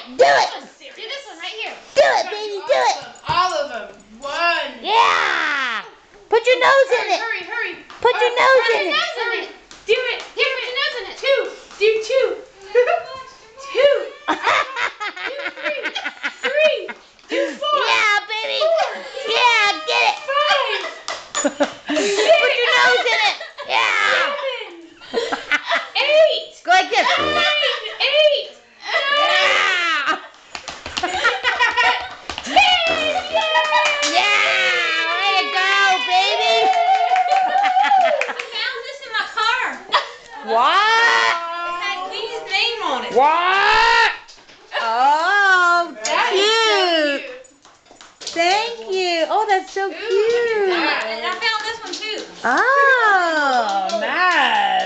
Do it. Do this one right here. Do it, baby. Do it. All of them. 1. Yeah. Put your nose in it. Hurry, hurry. Put your nose in it. Hurry. Do it. Here, put your nose in it. 2. Do 2. 2. 3. Do 4. Yeah, baby. 4. Yeah, get it. 5. Put your nose in it. Yeah. 7. 8. Go like this. 9. 8. Yeah. 10. Yeah. Way to go, baby. I found this in my car. What? It had Lee's name on it. What? Oh, That is so cute. cute. Thank you. Oh, that's so Ooh, cute. look at that. And I found this one too. Oh.